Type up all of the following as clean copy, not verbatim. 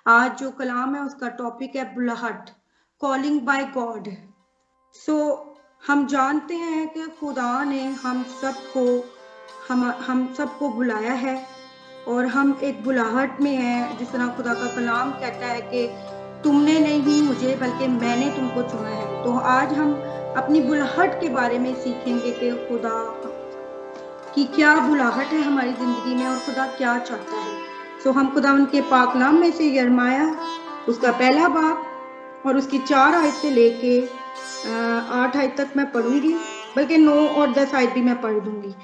आज जो कलाम है उसका टॉपिक है बुलाहट, कॉलिंग बाय गॉड। हम जानते हैं कि खुदा ने हम सबको बुलाया है और हम एक बुलाहट में हैं। जिस तरह खुदा का कलाम कहता है कि तुमने नहीं मुझे बल्कि मैंने तुमको चुना है। तो आज हम अपनी बुलाहट के बारे में सीखेंगे कि खुदा की क्या बुलाहट है हमारी जिंदगी में और खुदा क्या चाहता है। हम खुदा उनके पाकलाम में से यिर्मयाह उसका पहला बाब और उसकी 4 आयत से लेके 8 आयत तक मैं पढ़ूंगी, बल्कि 9 और 10 आयत भी मैं पढ़ दूंगी।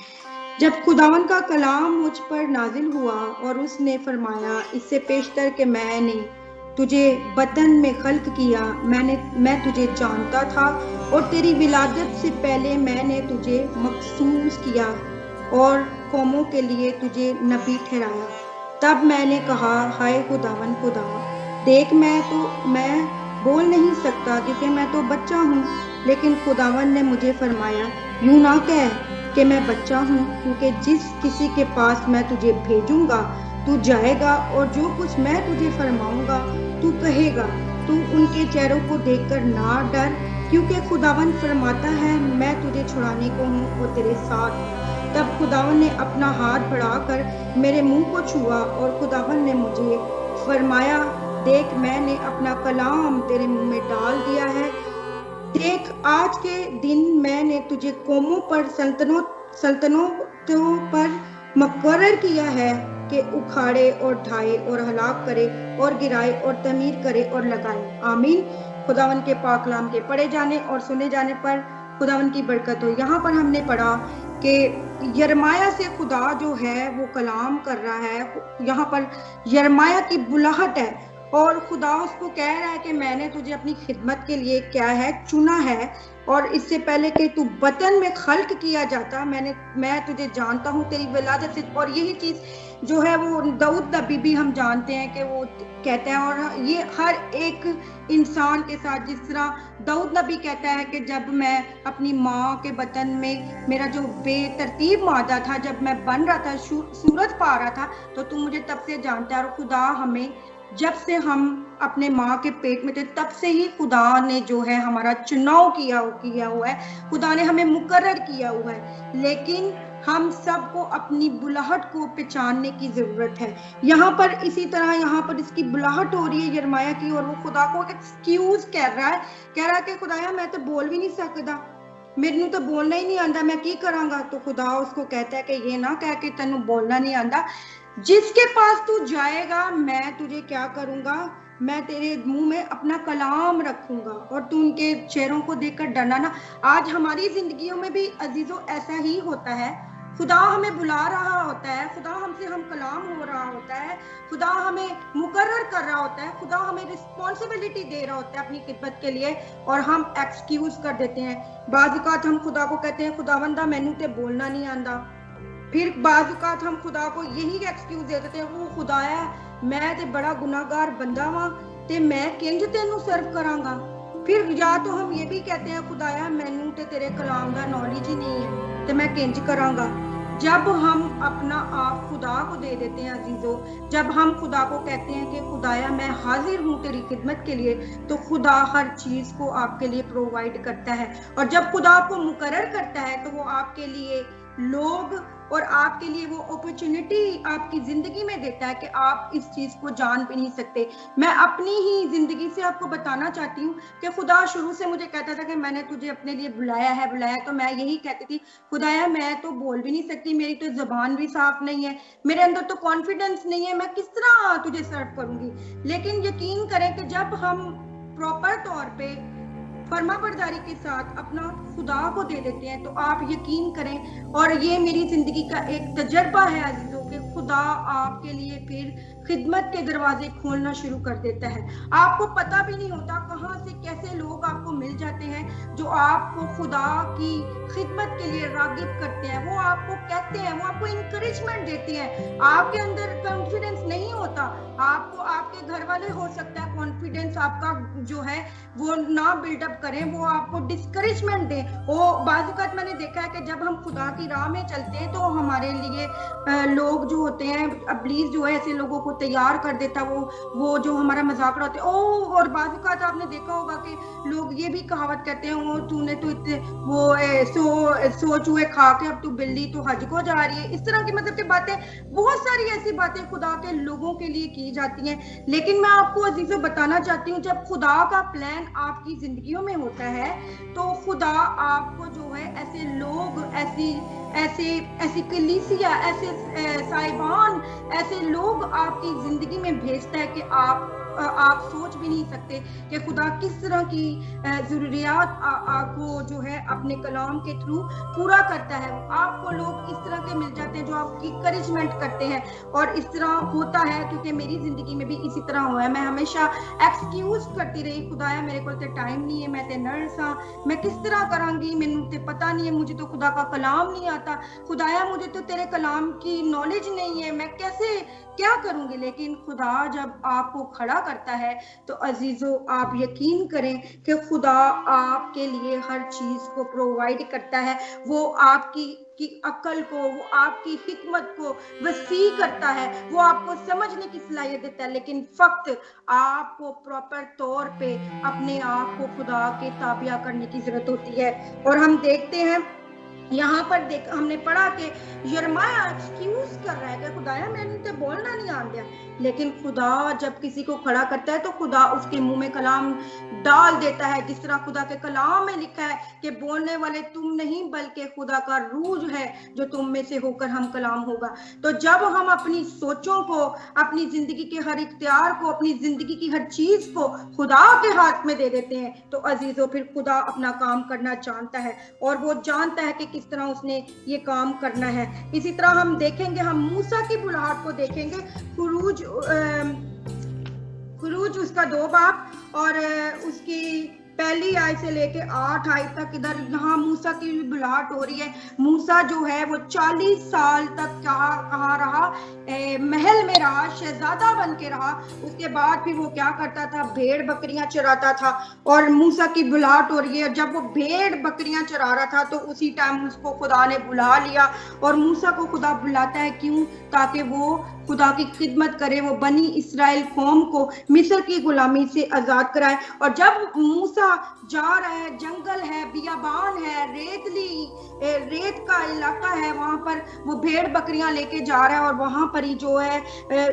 जब खुदावन का कलाम मुझ पर नाजिल हुआ और उसने फरमाया, इससे पेशतर कि मैंने तुझे बतन में खल्क किया, मैं तुझे जानता था और तेरी विलादत से पहले मैंने तुझे मखसूस किया और कौमों के लिए तुझे नबी ठहराया। तब मैंने कहा, हाय खुदावन खुदा, देख मैं बोल नहीं सकता क्योंकि मैं तो बच्चा हूँ। लेकिन खुदावन ने मुझे फरमाया, यूं ना कह कि मैं बच्चा हूँ, क्योंकि जिस किसी के पास मैं तुझे भेजूंगा तू जाएगा और जो कुछ मैं तुझे फरमाऊंगा तू कहेगा। तू उनके चेहरों को देखकर ना डर, क्योंकि खुदावन फरमाता है, मैं तुझे छुड़ाने को हूँ और तेरे साथ। तब खुदावन ने अपना हाथ बढ़ाकर मेरे मुंह को छुआ और खुदावन ने मुझे फरमाया, देख मैंने अपना कलाम तेरे मुंह में डाल दिया है। देख आज के दिन मैंने तुझे कौमों पर सल्तनतों पर मुकर्रर किया है कि उखाड़े और ढाए और हलाक करे और गिराए और तमीर करे और लगाए। आमीन। खुदावन के पाक कलाम के पढ़े जाने और सुने जाने पर खुदावन की बरकत हो। यहाँ पर हमने पढ़ा कि यिर्मयाह से खुदा जो है वो कलाम कर रहा है। यहाँ पर यिर्मयाह की बुलाहट है और खुदा उसको कह रहा है कि मैंने तुझे अपनी खिदमत के लिए क्या है चुना है, और इससे पहले कि तू बतन में खल्क किया जाता मैं तुझे जानता हूँ तेरी विलादत से। और यही चीज जो है वो दाऊद नबी भी हम जानते हैं कि वो कहते हैं, और ये हर एक इंसान के साथ, जिस तरह दाऊद नबी कहता है कि जब मैं अपनी माँ के बतन में मेरा जो बेतरतीब मादा था, जब मैं बन रहा था, सूरत पा रहा था, तो तू मुझे तब से जानता है। और खुदा हमें जब से हम अपने माँ के पेट में थे तब से ही खुदा ने जो है हमारा चुनाव किया हुआ है, खुदा ने हमें मुकर्रर किया हुआ है। लेकिन हम सबको अपनी बुलाहट को पहचानने की जरूरत है। यहाँ पर इसी तरह यहाँ पर इसकी बुलाहट हो रही है यिर्मयाह की, और वो खुदा को एक्सक्यूज कह रहा है कि खुदाया मैं तो बोल भी नहीं सकता, मेरे तो बोलना ही नहीं आता, मैं की करांगा। तो खुदा उसको कहता है कि ये ना कह के तेनू बोलना नहीं आता, जिसके पास तू जाएगा मैं तुझे क्या करूंगा, मैं तेरे मुंह में अपना कलाम रखूंगा और तू उनके चेहरों को देखकर डरना ना। आज हमारी जिंदगियों में भी अजीजों ऐसा ही होता है। खुदा हमें बुला रहा होता है, खुदा हमसे हम कलाम हो रहा होता है, खुदा हमें मुकर्रर कर रहा होता है, खुदा हमें रिस्पॉन्सिबिलिटी दे रहा होता है अपनी खिदमत के लिए, और हम एक्सक्यूज कर देते हैं। बाज़ औक़ात हम खुदा को कहते हैं, खुदावंदा मैनू ते बोलना नहीं आंदा। फिर बाज़ औक़ात हम खुदा को यही एक्सक्यूज दे देते हैं, वो खुदाया मैं ते बड़ा गुनाहगार बंदा वां ते मैं किंज तेनू सर्व करांगा। फिर या तो हम ये भी कहते हैं, खुदाया मैनू ते तेरे कलाम दा नॉलेज ही नहीं है ते मैं किंज करांगा। जब हम अपना आप खुदा को दे देते हैं अजीजों, जब हम खुदा को कहते हैं कि खुदाया मैं हाजिर हूँ तेरी खिदमत के लिए, तो खुदा हर चीज को आपके लिए प्रोवाइड करता है। और जब खुदा आपको मुकर्रर करता है तो वो आपके लिए लोग और आपके लिए वो अपॉर्चुनिटी आपकी जिंदगी में देता है कि आप इस चीज को जान भी नहीं सकते। मैं अपनी ही जिंदगी से आपको बताना चाहती हूँ कि खुदा शुरू से मुझे कहता था कि मैंने तुझे अपने लिए बुलाया, तो मैं यही कहती थी, खुदाया मैं तो बोल भी नहीं सकती, मेरी तो जुबान भी साफ नहीं है, मेरे अंदर तो कॉन्फिडेंस नहीं है, मैं किस तरह तुझे सर्व करूंगी। लेकिन यकीन करें कि जब हम प्रॉपर तौर पे फर्माबरदारी के साथ अपना खुदा को दे देते हैं, तो आप यकीन करें, और ये मेरी जिंदगी का एक तजर्बा है अजीजों, के खुदा आपके लिए फिर खिदमत के दरवाजे खोलना शुरू कर देता है। आपको पता भी नहीं होता कहां से कैसे लोग आपको मिल जाते हैं जो आपको खुदा की खिदमत के लिए रागिब करते हैं, वो आपको कहते हैं, वो आपको इंकरेजमेंट देते हैं। आपके अंदर कॉन्फिडेंस नहीं होता, आपको आपके घर वाले हो सकता है कॉन्फिडेंस आपका जो है वो ना बिल्डअप करें, वो आपको डिस्करेजमेंट दे। वो बाज़ औक़ात मैंने देखा है कि जब हम खुदा की राह में चलते हैं तो हमारे लिए लोग जो होते हैं, इब्लीस जो है ऐसे लोगों को तैयार कर देता, वो जो हमारा मजाक उड़ाते हैं। और बाद का तो आपने देखा होगा कि लोग ये भी कहावत कहते हैं, वो तूने तो इतने सो चूहे खा के अब तू बिल्ली तो हज को जा रही है। इस तरह की मतलब की बातें, बहुत सारी ऐसी बातें खुदा के लोगों के लिए की जाती हैं। लेकिन मैं आपको अजीजों बताना चाहती हूँ, जब खुदा का प्लान आपकी जिंदगियों में होता है तो खुदा आपको जो है ऐसे लोग, ऐसी कलीसिया, ऐसे साहिबान, ऐसे लोग आपकी जिंदगी में भेजता है कि आप सोच भी नहीं सकते कि खुदा किस तरह की जरूरियात आपको जो है अपने कलाम के थ्रू पूरा करता है। आपको लोग इस तरह के मिल जाते हैं जो आपकी करेजमेंट करते हैं, और इस तरह होता है क्योंकि मेरी जिंदगी में भी इसी तरह हुआ है। मैं हमेशा एक्सक्यूज करती रही, खुदाया मेरे को तो टाइम नहीं है, मैं तो नर्स हाँ, मैं किस तरह करांगी, मैनू तो पता नहीं है, मुझे तो खुदा का कलाम नहीं आता, खुदाया मुझे तो तेरे कलाम की नॉलेज नहीं है, मैं कैसे क्या करूंगी। लेकिन खुदा जब आपको खड़ा करता है तो अजीजों आप यकीन करें कि खुदा आपके लिए हर चीज को प्रोवाइड करता है। वो आपकी अक्ल को, वो आपकी हिकमत को वसी करता है, वो आपको समझने की सलाहियत देता है। लेकिन फक्त आपको प्रॉपर तौर पे अपने आप को खुदा के ताबिया करने की जरूरत होती है। और हम देखते हैं यहाँ पर हमने पढ़ा कि यिर्मयाह एक्सक्यूज कर रहा है कि खुदाया मैंने तो बोलना नहीं आ गया। लेकिन खुदा जब किसी को खड़ा करता है तो खुदा उसके मुंह में कलाम डाल देता है, जिस तरह खुदा के कलाम में लिखा है कि बोलने वाले तुम नहीं बल्कि खुदा का रूह है जो तुम में से होकर हम कलाम होगा। तो जब हम अपनी सोचों को, अपनी जिंदगी के हर इख्तियार को, अपनी जिंदगी की हर चीज को खुदा के हाथ में दे देते हैं तो अजीजों फिर खुदा अपना काम करना जानता है, और वो जानता है कि किस तरह उसने ये काम करना है। इसी तरह हम देखेंगे, हम मूसा की बुलाहट को देखेंगे, खुरूज उसका 2 बाब और उसकी पहली आय से लेके 8 आय तक इधर यहाँ मूसा की बुलाहट हो रही है। मूसा जो है वो 40 साल तक कहाँ रहा, महल में रहा, शहजादा बन के रहा। उसके बाद फिर वो क्या करता था, भेड़ बकरियां चराता था। और मूसा की बुलाहट हो रही है, जब वो भेड़ बकरियां चरा रहा था तो उसी टाइम उसको खुदा ने बुला लिया। और मूसा को खुदा बुलाता है क्यों? ताकि वो खुदा की खिदमत करे, वो बनी इस्राएल कौम को मिस्र की गुलामी से आजाद कराए। और जब मूसा जा रहा है, जंगल है, बियाबान है, रेत का इलाका है, वहां पर वो भेड़ बकरियां लेके जा रहा है। और वहां पर ही जो है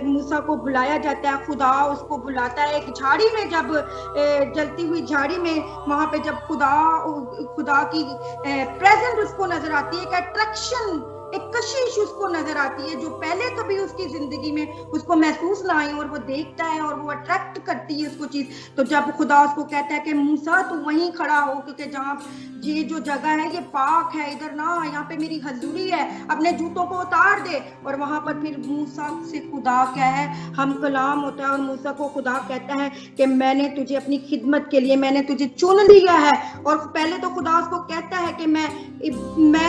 मूसा को बुलाया जाता है, खुदा उसको बुलाता है एक झाड़ी में, जब जलती हुई झाड़ी में, वहां पे जब खुदा की प्रेजेंट उसको नजर आती है, एक अट्रैक्शन, एक कशिश उसको नजर आती है जो पहले कभी उसकी जिंदगी में उसको महसूस ना आई, और वो देखता है और वो अट्रैक्ट करती है उसको चीज। तो जब खुदा उसको कहता है कि मूसा तू वहीं खड़ा हो, क्योंकि जहाँ ये जो जगह है ये पाक है, इधर ना, यहाँ पे मेरी हजूरी है, अपने जूतों को उतार दे। और वहां पर फिर मूसा से खुदा क्या है, हम कलाम होता है, और मूसा को खुदा कहता है कि मैंने तुझे अपनी खिदमत के लिए, मैंने तुझे चुन लिया है। और पहले तो खुदा उसको कहता है कि मैं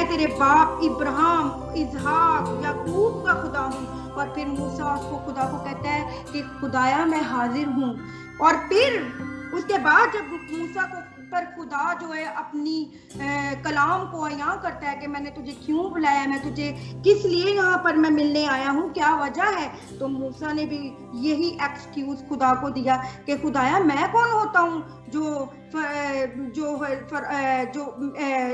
तेरे बाप इब्राहिम, इसहाक, याकूब का खुदा हूँ। और फिर मूसा उसको खुदा को कहता है कि खुदाया मैं हाजिर हूँ। और फिर उसके बाद जब मूसा को पर खुदा जो है अपनी कलाम को यहाँ करता है कि मैंने तुझे क्यों बुलाया, मैं तुझे किस लिए यहाँ पर मैं मिलने आया हूँ, क्या वजह है, तो मूसा ने भी यही एक्सक्यूज खुदा को दिया कि खुदाया मैं कौन होता हूँ जो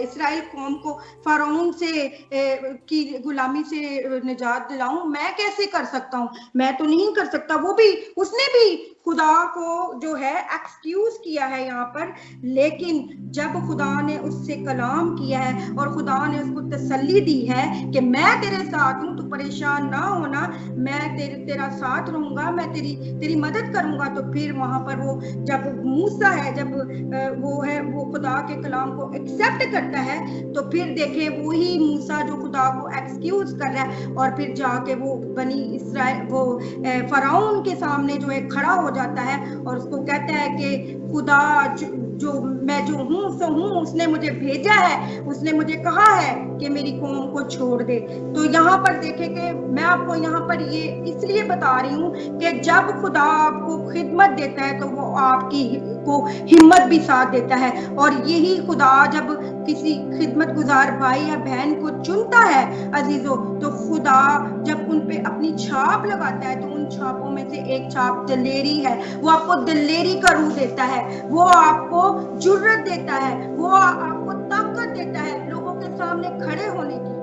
इस्राएल कौम को फरौन से की गुलामी से निजात दिलाऊं, मैं कैसे कर सकता हूँ, मैं तो नहीं कर सकता। वो भी, उसने भी खुदा को जो है एक्सक्यूज किया है यहाँ पर। लेकिन जब खुदा ने उससे कलाम किया है और खुदा ने उसको तसल्ली दी है कि मैं तेरे साथ हूँ, तू परेशान ना होना, मैं तेरा साथ रहूंगा, मैं तेरी मदद करूंगा, तो फिर वहां पर वो जब मूसा है, जब वो खुदा के कलाम को एक्सेप्ट करता है, तो फिर देखे वही मूसा जो खुदा को एक्सक्यूज कर रहा है, और फिर जाके वो बनी इस्राएल, वो फरौन के सामने जो है खड़ा हो जाता है और उसको कहता है कि खुदा जो मैं जो हूँ सो हूँ, उसने मुझे भेजा है, उसने मुझे कहा है कि मेरी कौम को छोड़ दे। तो यहाँ पर देखें कि मैं आपको यहाँ पर ये इसलिए बता रही हूँ कि जब खुदा आपको खिदमत देता है तो वो आपकी को हिम्मत भी साथ देता है। और यही खुदा जब किसी खिदमत गुजार भाई या बहन को चुनता है अजीजों, तो खुदा जब उन पे अपनी छाप लगाता है तो उन छापों में से एक छाप दिलेरी है। वो आपको दिलेरी का रूह देता है, वो आपको जुर्रत देता है, वो आपको ताकत देता है लोगों के सामने खड़े होने की।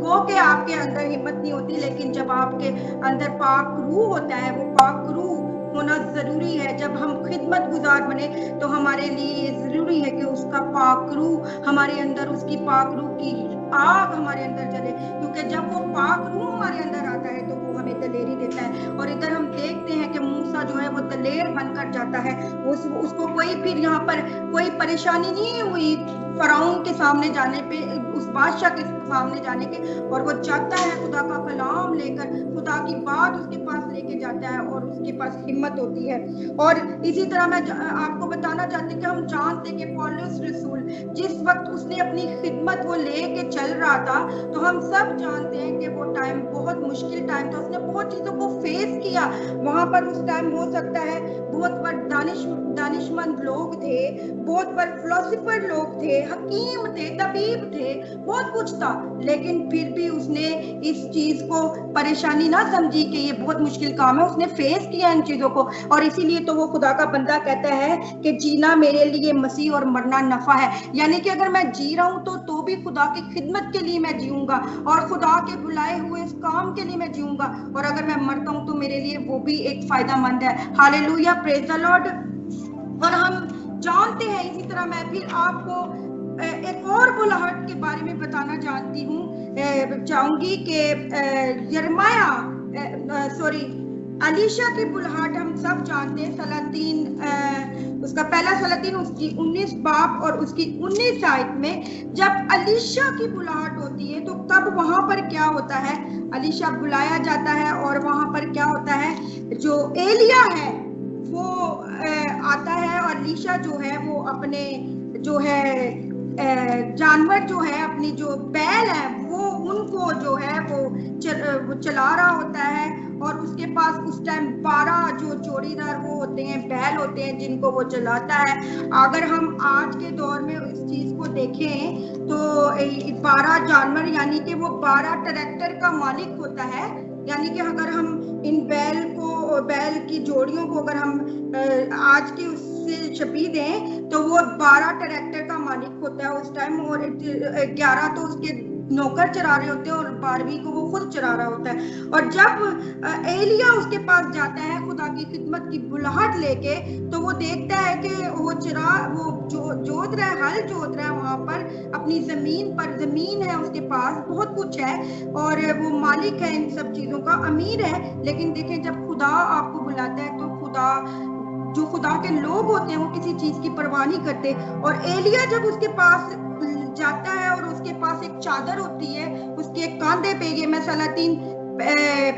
वो कि आपके अंदर हिम्मत नहीं होती, लेकिन जब आपके अंदर पाक रूह होता है, वो पाक रूह होना जरूरी है। जब हम खिदमत गुजार बने तो हमारे लिए जरूरी है कि उसका पाक रूह हमारे अंदर, उसकी पाक रूह की आग हमारे अंदर जले, क्योंकि जब वो पाक रूह हमारे अंदर आता है तो वो हमें दलेरी देता है। और इधर हम देखते हैं कि मूसा जो है वो दलेर बनकर जाता है। उसको कोई फिर यहाँ पर कोई परेशानी नहीं हुई फराउन के सामने जाने पे, उस बादशाह के सामने जाने के, और वो जाता है खुदा का कलाम लेकर, खुदा की बात उसके पास लेके जाता है और उसके पास हिम्मत होती है। और इसी तरह मैं आपको बताना चाहती हूँ कि हम जानते हैं कि पौलुस रसूल जिस वक्त उसने अपनी खिदमत वो लेके चल रहा था, तो हम सब जानते हैं कि वो टाइम बहुत मुश्किल टाइम था। उसने बहुत चीजों को फेस किया वहां पर। उस टाइम हो सकता है बहुत बड़े दानिशमंद लोग थे, बहुत बड़े फिलोसोफर लोग थे, हकीम थे, तबीब थे, बहुत कुछ था, लेकिन फिर भी उसने इस चीज को परेशानी ना समझी कि ये बहुत मुश्किल काम है। उसने फेस किया इन चीजों को, और इसीलिए तो वो खुदा का बंदा कहता है कि जीना मेरे लिए मसीह और मरना नफा है। यानी कि अगर मैं जी रहा हूं तो भी खुदा की खिदमत के लिए मैं जीऊंगा और खुदा के बुलाए हुए इस काम के लिए मैं जीऊंगा, और अगर मैं मरता हूं तो मेरे लिए वो भी एक फायदेमंद है। Hallelujah, praise the Lord. और हम जानते हैं, इसी तरह मैं फिर आपको एक और बुलाहट के बारे में बताना चाहूंगी कि अलीशा की बुलाहट हम सब जानते हैं। सलातीन उसका पहला सलातीन उसकी 19 बाब और उसकी 19 आयत में जब अलीशा की बुलाहट होती है तो तब वहां पर क्या होता है, अलीशा बुलाया जाता है और वहां पर क्या होता है, जो एलिया है वो आता है, और अलीशा जो है वो अपने जो है जानवर जो है, अपनी जो बैल है वो उनको जो है वो चला रहा होता है। और उसके पास उस टाइम 12 जो जोड़ीदार वो होते हैं, बैल होते हैं, जिनको वो चलाता है। अगर हम आज के दौर में इस चीज को देखें तो 12 जानवर यानी कि वो 12 ट्रैक्टर का मालिक होता है। यानी कि अगर हम इन बैल की जोड़ियों को अगर हम आज के उससे छपी दें तो वो 12 ट्रैक्टर का मालिक होता है उस टाइम, और 11 तो उसके नौकर चरा रहे होते हैं और 12वीं को वो खुद चरा रहा होता है। और जब एलिया उसके पास जाता है खुदा की खिदमत की बुलाहट लेके, तो वो देखता है कि वो जोत रहा है, हल जोत रहा है वहां पर अपनी जमीन पर। जमीन है उसके पास, बहुत कुछ है, और वो मालिक है इन सब चीजों का, अमीर है। लेकिन देखें, जब खुदा आपको बुलाता है तो जो खुदा के लोग होते हैं वो किसी चीज की परवाह नहीं करते। और एलिया जब उसके पास जाता है और उसके पास एक चादर होती है, उसके कांधे पे, ये मैं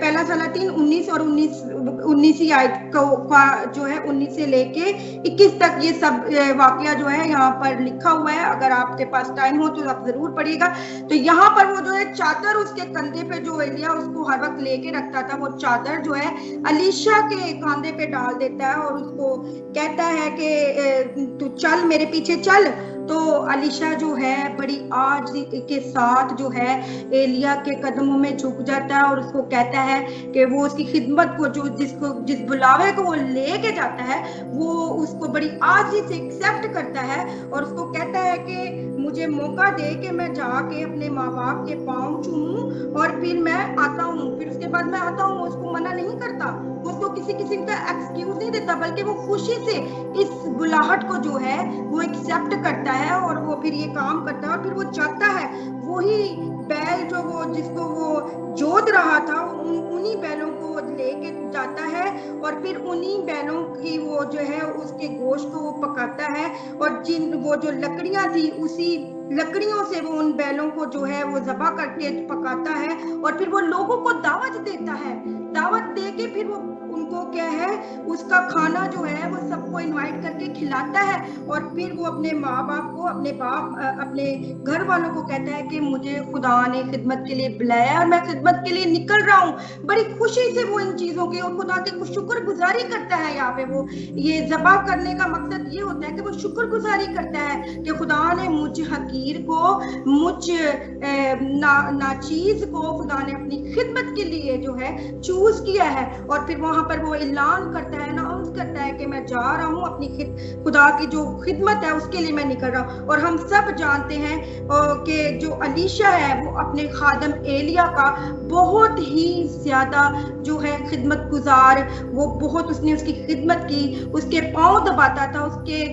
पहला सलातीन 19 और 19 आयत का जो है 19 से लेके 21 तक ये सब वाकया जो है यहाँ पर लिखा हुआ है। अगर आपके पास टाइम हो तो आप जरूर पढ़िएगा। तो यहाँ पर वो जो है चादर उसके कंधे पे, जो एलिया उसको हर वक्त लेके रखता था, वो चादर जो है अलीशा के कांधे पे डाल देता है और उसको कहता है कि तू चल, मेरे पीछे चल। तो अलीशा जो है बड़ी आज के साथ जो है एलिया के कदमों में झुक जाता है और उसको कहता है कि वो उसकी खिदमत को, जिस बुलावे को वो लेके जाता है, वो उसको बड़ी आजी से एक्सेप्ट करता है और उसको कहता है कि मुझे मौका दे कि मैं जाके अपने माँ बाप के पाँव छूऊं और फिर मैं आता हूँ। फिर उसके बाद मैं आता हूँ, उसको मना नहीं करता, उसको किसी किस्म का एक्सक्यूज नहीं देता, बल्कि वो खुशी से इस बुलाहट को जो है वो एक्सेप्ट करता है और वो फिर ये काम करता है। और फिर वो जाता है, वही बैल जिसको वो जोत रहा था, उन्हीं बैलों को लेके जाता है और फिर उन्हीं बैलों की वो जो है उसके गोश्त को वो पकाता है। और वो जो लकड़ियां थी, उसी लकड़ियों से वो उन बैलों को जो है वो ज़बह करके पकाता है और फिर वो लोगों को दावत देता है। दावत दे के फिर वो उनको क्या है, उसका खाना जो है वो सबको को इनवाइट करके खिलाता है और फिर वो अपने माँ बाप को, अपने घर वालों को कहता है कि मुझे खुदा ने खिदमत के लिए बुलाया और मैं खिदमत के लिए निकल रहा हूँ। बड़ी खुशी से वो इन चीजों की और खुदा की शुक्रगुजारी करता है। यहाँ पे वो ये ज़बह करने का मकसद ये होता है कि वो शुक्रगुजारी करता है कि खुदा ने मुझ हकीर को, मुझ नाचीज को खुदा ने अपनी खिदमत के लिए जो है चूज किया है। और फिर वहां पर वो ऐलान करता है, अनाउंस करता है कि मैं जा रहा हूँ अपनी खुदा की जो खिदमत है उसके लिए मैं निकल रहा हूँ। और हम सब जानते हैं कि जो अलीशा है वो अपने खादम एलिया का बहुत ही ज्यादा जो है खिदमत गुजार, वो बहुत उसने उसकी खिदमत की, उसके पांव दबाता था, उसके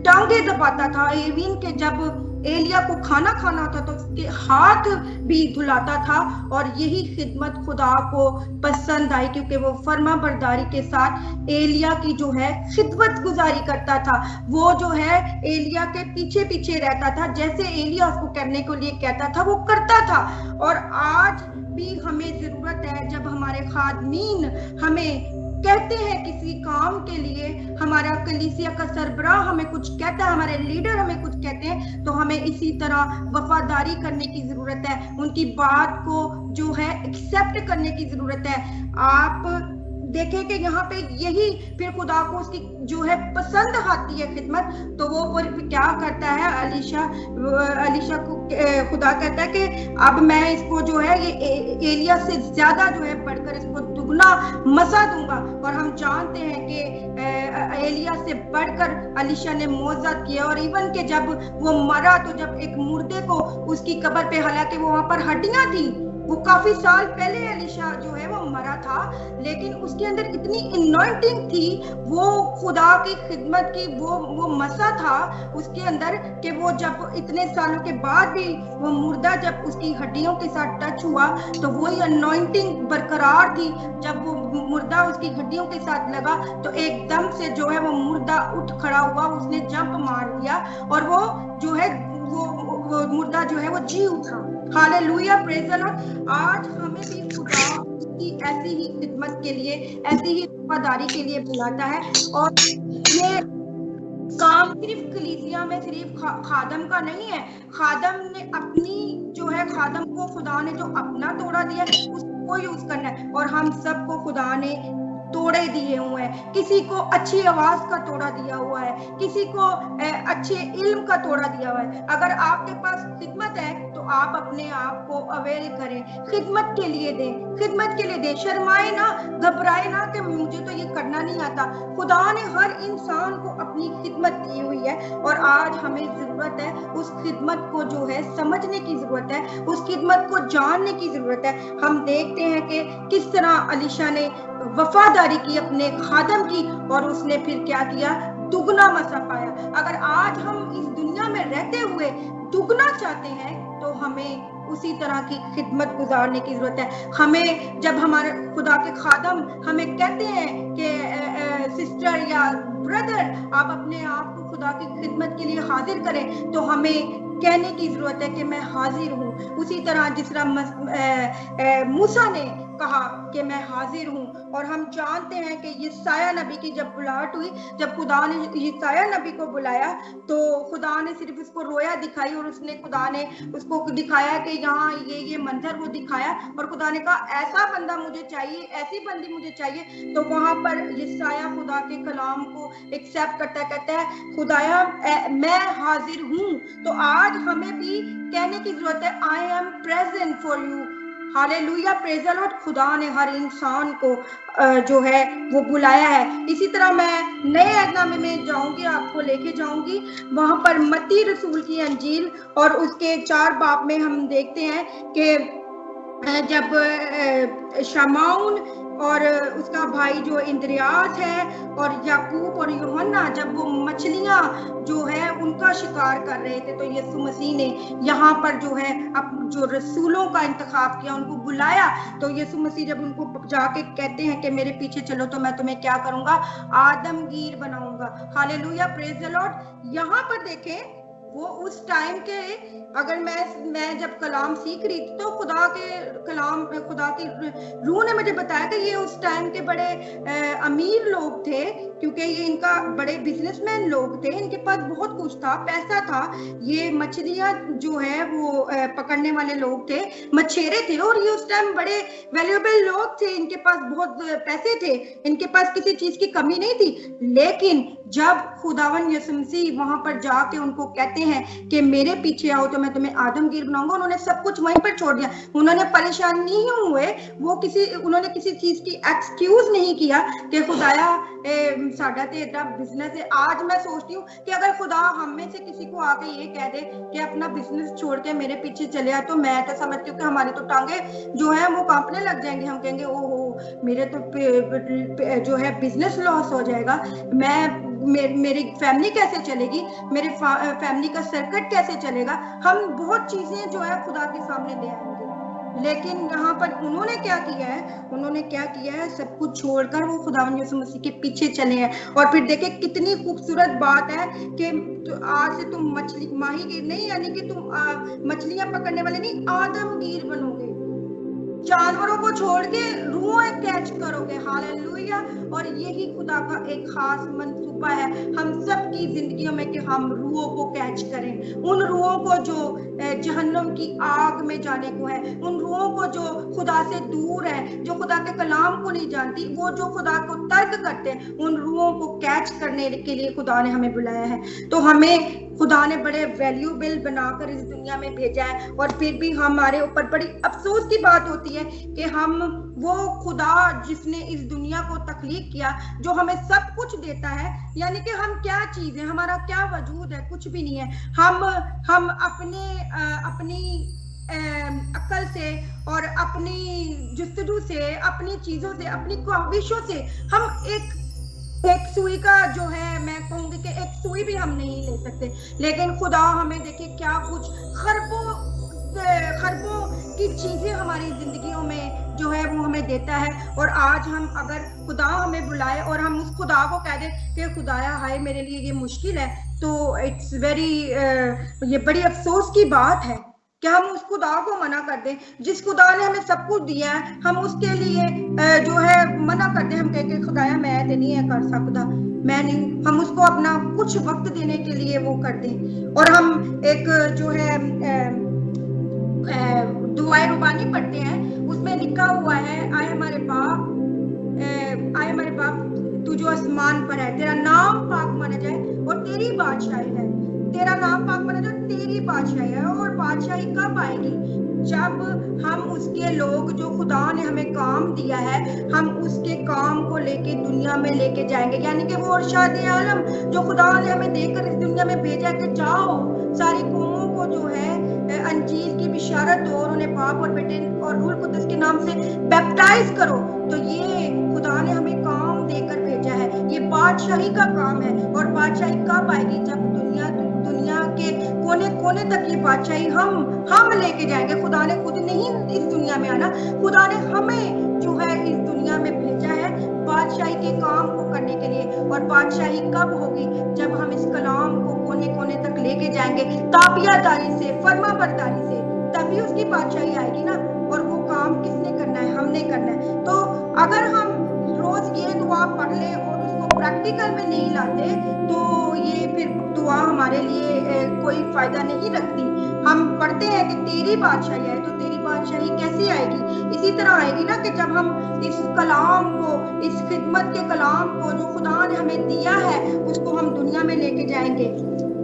टांगे दबाता था, इवन के जब एलिया को खाना खाना होता तो उसके हाथ भी धुलाता था। और यही खिदमत खुदा को पसंद आई क्योंकि वो फर्मा बरदारी के साथ एलिया की जो है खिदमत गुजारी करता था। वो जो है एलिया के पीछे पीछे रहता था, जैसे एलिया उसको करने के लिए कहता था वो करता था। और आज भी हमें जरूरत है, जब हमारे खादमीन हमें कहते हैं किसी काम के लिए, हमारा कलीसिया का सरबराह हमें कुछ कहता है, हमारे लीडर हमें कुछ कहते हैं, तो हमें इसी तरह वफादारी करने की जरूरत है, उनकी बात को जो है एक्सेप्ट करने की जरूरत है। आप देखें कि यहाँ पे यही फिर खुदा को उसकी जो है पसंद आती है खिदमत, तो वो क्या करता है, अलीशा को खुदा कहता है कि अब मैं इसको जो है ये एलिया से ज्यादा जो है बढ़कर इसको दुगना मसा दूंगा। और हम जानते हैं कि एलिया से बढ़कर अलीशा ने मोअज़्ज़त किया। और इवन के जब वो मरा तो जब एक मुर्दे को उसकी कब्र पे, हालांकि वो वहां पर हड्डियां थी, वो काफी साल पहले एलीशा जो है वो मरा था, लेकिन उसके अंदर इतनी अनॉइंटिंग थी, वो खुदा की खिदमत की वो मसा था उसके अंदर कि वो जब इतने सालों के बाद भी वो मुर्दा जब उसकी हड्डियों के साथ टच हुआ तो वही अनॉइंटिंग बरकरार थी। जब वो मुर्दा उसकी हड्डियों के साथ लगा तो एकदम से जो है वो मुर्दा उठ खड़ा हुआ, उसने जंप मार दिया और वो जो है वो मुर्दा जो है वो जी उठा। Hallelujah, praise the Lord. आज हमें भी खुदा की ऐसी ही खिदमत के लिए, ऐसी ही वफादारी के लिए बुलाता है। और ये काम सिर्फ कलीसिया में सिर्फ खादम का नहीं है। खादम ने अपनी जो है, खादम को खुदा ने जो अपना तोड़ा दिया उसको यूज करना है। और हम सबको खुदा ने तोड़े दिए हुए हैं। किसी को अच्छी आवाज का तोड़ा दिया हुआ है, किसी को अच्छे इल्म का तोड़ा दिया हुआ है। अगर आपके पास खिदमत है तो आप अपने आप को अवेल करें, खिदमत के लिए दें, खिदमत के लिए दें। शर्माए ना, घबराए ना कि मुझे तो ये करना नहीं आता। खुदा ने हर इंसान को अपनी खिदमत दी हुई है और आज हमें जरूरत है उस खिदमत को जो है समझने की जरूरत है, उस खिदमत को जानने की जरूरत है। हम देखते हैं कि किस तरह अलीशा ने वफादारी की अपने खादम की और उसने फिर क्या किया, दुगना मसा पाया। अगर आज हम इस दुनिया में रहते हुए दुगना चाहते हैं तो हमें उसी तरह की खिदमत गुजारने की जरूरत है। हमें जब हमारे खुदा के खादम हमें कहते हैं कि सिस्टर या ब्रदर आप अपने आप को खुदा की खिदमत के लिए हाजिर करें, तो हमें कहने की जरूरत है कि मैं हाजिर हूँ। उसी तरह जिस तरह मूसा ने कहा कि मैं हाजिर हूँ। और हम जानते हैं कि यसाया नबी की जब बुलाहट हुई, जब खुदा ने यसाया नबी को बुलाया तो खुदा ने सिर्फ उसको रोया दिखाई और उसने खुदा ने उसको दिखाया कि यहाँ ये मंजर वो दिखाया और खुदा ने कहा ऐसा बंदा मुझे चाहिए, ऐसी बंदी मुझे चाहिए। तो वहां पर यसाया खुदा के कलाम को एक्सेप्ट करता, कहता है खुदाया मैं हाजिर हूँ। तो आज हमें भी कहने की जरूरत है, I am present for you. Hallelujah, praise the Lord. खुदा ने हर इंसान को जो है वो बुलाया है। इसी तरह मैं नए अहदनामे में जाऊंगी, आपको लेके जाऊंगी वहां पर मत्ती रसूल की अंजील और उसके 4 बाब में हम देखते हैं कि जब शमाउन और उसका भाई जो इंद्रियास है और याकूब और यूहन्ना जब वो मछलियां जो है उनका शिकार कर रहे थे, तो यीशु मसीह ने यहाँ पर जो है अब जो रसूलों का इंतखाब किया, उनको बुलाया। तो यीशु मसीह जब उनको जाके कहते हैं कि मेरे पीछे चलो तो मैं तुम्हें क्या करूंगा, आदमगीर बनाऊंगा। Hallelujah, praise the Lord. यहाँ पर देखें वो उस टाइम के, अगर मैं जब कलाम सीख रही थी तो खुदा की रूह ने मुझे बताया कि ये उस टाइम के बड़े अमीर लोग थे, क्योंकि ये इनका बड़े बिजनेसमैन लोग थे, इनके पास बहुत कुछ था, पैसा था। ये मछलियां जो है वो पकड़ने वाले लोग थे, मछेरे थे, और ये उस टाइम बड़े वैल्यूएबल लोग थे, इनके पास बहुत पैसे थे, इनके पास किसी चीज की कमी नहीं थी। लेकिन जब खुदावन यीशु मसीह वहां पर जाके उनको कहते हैं कि मेरे पीछे आओ तो मैं तुम्हें आदमगीर बनाऊंगा, उन्होंने सब कुछ वहीं पर छोड़ दिया। उन्होंने परेशान नहीं हुए, उन्होंने किसी चीज की एक्सक्यूज नहीं किया कि खुदाया साडा ते इतना बिजनेस है। आज मैं सोचती हूँ कि अगर खुदा हम में से किसी को आके ये कह दे कि अपना बिजनेस छोड़ के मेरे पीछे चले आ, तो मैं तो समझती हूँ कि हमारी तो टांगे जो है वो कांपने लग जाएंगे। हम कहेंगे ओहो मेरे तो जो है बिजनेस लॉस हो जाएगा, मेरी फैमिली कैसे चलेगी, मेरे फैमिली का सर्किट कैसे चलेगा। हम बहुत चीजें जो है खुदा के सामने ले आएंगे। लेकिन यहाँ पर उन्होंने क्या किया है, सब कुछ छोड़कर वो खुदावन यीशु मसीह के पीछे चले हैं। और फिर देखे कितनी खूबसूरत बात है कि आज से तुम माहीगीर नहीं, यानी कि तुम मछलियां पकड़ने वाले नहीं, आदमगीर बनोगे, जानवरों को छोड़ के रूह कैच करोगे। हालेलुया। और यही खुदा का एक खास मंसूबा है हम सब की जिंदगियों में कि हम रूहों को कैच करें, उन रूहों को जो जहन्नम की आग में जाने को है, उन रूहों को जो खुदा से दूर है, जो खुदा के कलाम को नहीं जानती, वो जो खुदा को तर्क करते हैं, उन रूहों को कैच करने के लिए खुदा ने हमें बुलाया है। तो हमें खुदा ने बड़े वैल्यूएबल बनाकर इस दुनिया में भेजा है, और फिर भी हमारे ऊपर बड़ी अफसोस की बात होती है कि हम वो खुदा जिसने इस दुनिया को तख्लीक किया, जो हमें सब कुछ देता है, यानी कि हम क्या चीज है, हमारा क्या वजूद है, कुछ भी नहीं है। हम अपनी अक्ल से और अपनी जुस्तजू से, अपनी चीजों से, अपनी ख्वाहिशों से हम एक सुई का जो है, मैं कहूंगी कि एक सुई भी हम नहीं ले सकते। लेकिन खुदा हमें देखिए क्या कुछ खरबों की चीजें हमारी जिंदगियों में जो है वो हमें देता है। और आज हम अगर खुदा हमें बुलाए और हम उस खुदा को कह दे कि खुदाया हाय मेरे लिए ये मुश्किल है, तो इट्स वेरी ये बड़ी अफसोस की बात है कि हम उस खुदा को मना कर दें, जिस खुदा ने हमें सब कुछ दिया है, हम उसके लिए जो है मना कर दें। हम कह के खुदाया मैं तो नहीं है कर सकता, मैं नहीं, हम उसको अपना कुछ वक्त देने के लिए वो कर दें। और हम एक जो है दुआए रुबानी पढ़ते हैं, उसमें लिखा हुआ है आए हमारे बाप तू जो आसमान पर है, तेरा नाम पाक माना जाए और तेरी बादशाही है, तेरा नाम पाक माना जाए, तेरी बादशाही है। और बादशाही कब आएगी? जब हम उसके लोग, जो खुदा ने हमें काम दिया है, हम उसके काम को लेके दुनिया में लेके जाएंगे। यानी कि वो इरशाद आलम जो खुदा ने हमें देकर इस दुनिया में भेजा कि जाओ सारी कौमों को जो है अंजीर की बिशारत दो और उन्हें बाप और बेटे और रूह कुद्दस के नाम से बैप्टाइज करो। तो ये खुदा ने हमें काम देकर भेजा है, ये बादशाही का काम है। और बादशाही कब आएगी? जब दुनिया के कोने कोने तक ये बादशाही हम लेके जाएंगे। खुदा ने खुद नहीं इस दुनिया में आना, खुदा ने हमें जो है इस दुनिया में भेजा है बादशाही के काम को करने के लिए। और बादशाही कब होगी? जब हम इस कलाम को कोने कोने तक लेके जाएंगे ताबियादारी से, फर्मा बरदारी से, तभी उसकी बादशाही आएगी ना। और वो काम किसने करना है? हमने करना है। तो अगर हम रोज ये दुआ पढ़ ले और उसको प्रैक्टिकल में नहीं लाते, तो ये फिर दुआ हमारे लिए कोई फायदा नहीं रखती। हम पढ़ते हैं कि तेरी बादशाही आए, तो तेरी बादशाही कैसी आएगी? इसी तरह आएगी ना कि जब हम इस कलाम को, इस खिदमत के कलाम को जो खुदा ने हमें दिया है, उसको हम दुनिया में लेके जाएंगे,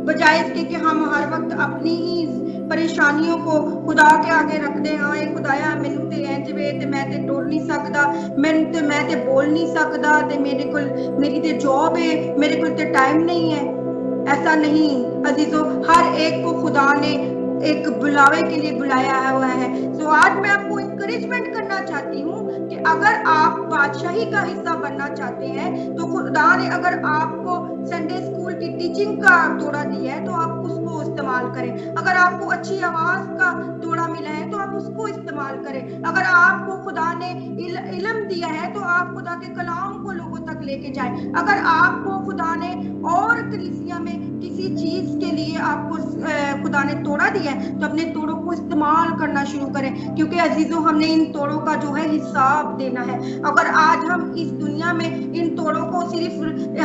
बजाय इसके कि हम हर वक्त अपनी ही परेशानियों को खुदा के आगे रख दे। हाँ खुदाया मैनू ते इंज वे ते मैं ते टुर नहीं सकदा, मैं ते बोल नहीं सकदा, ते मेरी ते जॉब है, मेरे को ते टाइम नहीं है। ऐसा नहीं अजीजों, हर एक को खुदा ने एक बुलावे के लिए बुलाया हुआ है। तो आज मैं आपको इंकरेजमेंट करना चाहती हूँ कि अगर आप बादशाही का हिस्सा बनना चाहते हैं, तो खुदा ने अगर आपको संडे स्कूल की टीचिंग का तोड़ा दिया है, तो आप उसको इस्तेमाल करें। अगर आपको अच्छी आवाज का तोड़ा मिला है, तो आप उसको इस्तेमाल करें। अगर आपको खुदा ने इल्म दिया है, तो आप खुदा के कलाम को लोगों तक लेके जाएं। अगर आपको खुदा ने और कलीसिया में किसी चीज के लिए आपको खुदा ने तोड़ा दिया है तो अपने तोड़ों को इस्तेमाल करना शुरू करें, क्योंकि अजीजों हमने इन तोड़ों का जो है हिसाब देना है। अगर आज हम इस दुनिया में इन तोड़ों को सिर्फ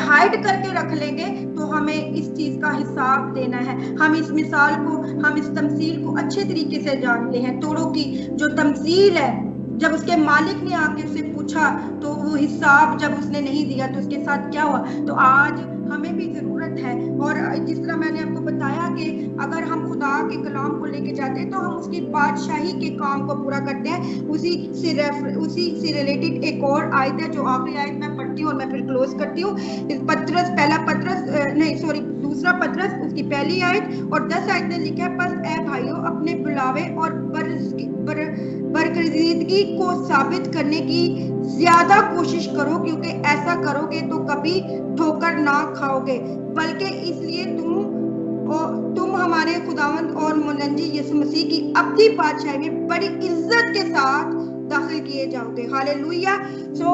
हाइड करके रख लेंगे तो हमें इस चीज का हिसाब देना है। हम इस मिसाल को, हम इस तमसील को अच्छे तरीके से जानते हैं। तोड़ों की जो तमसील है, जब उसके मालिक ने आके उससे पूछा तो वो हिसाब जब उसने नहीं दिया तो उसके साथ क्या हुआ। तो आज हमें भी जरूरत है, और जिस तरह मैंने आपको बताया कि अगर हम खुदा के कलाम को लेके जाते हैं तो हम उसकी बादशाही के काम को पूरा करते हैं। उसी से रिलेटेड एक और आयत है जो आखिरी आयत मैं पढ़ती हूँ और मैं फिर क्लोज करती हूँ। दूसरा पत्रस उसकी पहली आयत और 10 आयत ने लिखा है, बस ए भाइयों अपने बुलावे और बरकरारदगी को साबित करने की ज्यादा कोशिश करो, क्योंकि ऐसा करोगे तो कभी ठोकर ना खाओगे, बल्कि इसलिए तुम हमारे खुदावंद और मुनज्जी यीशु मसीह की अपनी बादशाही में बड़ी इज्जत के साथ दाखिल किए जाओगे। हालेलुया। सो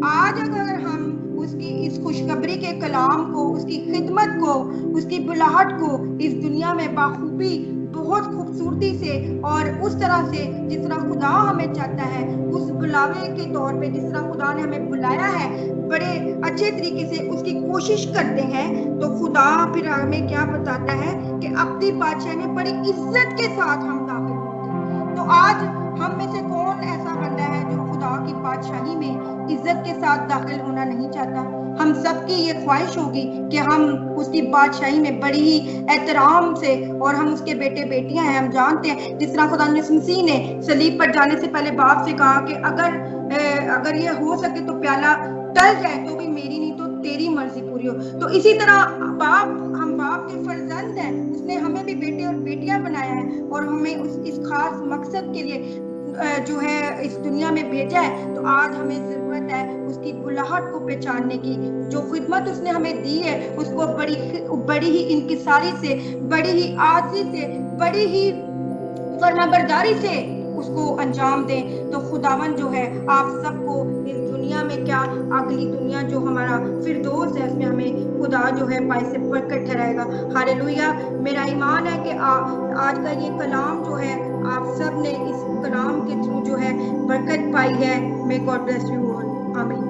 आज अगर हम उसकी इस खुशखबरी के कलाम को, उसकी खिदमत को, उसकी बुलाहट को इस दुनिया में बाखूबी, बहुत खूबसूरती से और उस तरह से जिस तरह खुदा हमें चाहता है, उस बुलावे के तौर पे जिस तरह खुदा ने हमें बुलाया है, बड़े अच्छे तरीके से उसकी कोशिश करते हैं, तो खुदा फिर हमें क्या बताता है कि अपनी बादशाही में बड़ी इज्जत के साथ हम दाखिल होंगे। तो आज हम में से कौन ऐसा बंदा है जो खुदा की बादशाही में इज्जत के साथ दाखिल होना नहीं चाहता? हम सबकी ये ख्वाहिश होगी कि हम उसकी बादशाही में बड़ी ही एहतराम से, और हम उसके बेटे बेटियां हैं, हम जानते हैं जिस तरह खुदा मसीह ने सलीब पर जाने से पहले बाप से कहा कि अगर ये हो सके तो प्याला टल जाए तो भी मेरी नहीं तो तेरी मर्जी पूरी हो। तो इसी तरह हम बाप के फर्जंद हैं, उसने हमें भी बेटे और बेटियां बनाया है और हमें इस खास मकसद के लिए जो है इस दुनिया में भेजा है। तो आज हमें जरूरत है उसकी बुलाहट को पहचानने की, जो खिदमत उसने हमें दी है उसको बड़ी ही इंकिसारी से, बड़ी ही आजी से, बड़ी ही फरमाबरदारी से उसको अंजाम दें। तो खुदावन जो है आप सबको इस दुनिया में क्या, अगली दुनिया जो हमारा फिरदौस है उसमें हमें खुदा जो है बाइस से बरकत ठहराएगा। हालेलुया। मेरा ईमान है कि आज का ये कलाम जो है आप सब ने इस कलाम के थ्रू जो है बरकत पाई है। May God bless you all. आमीन।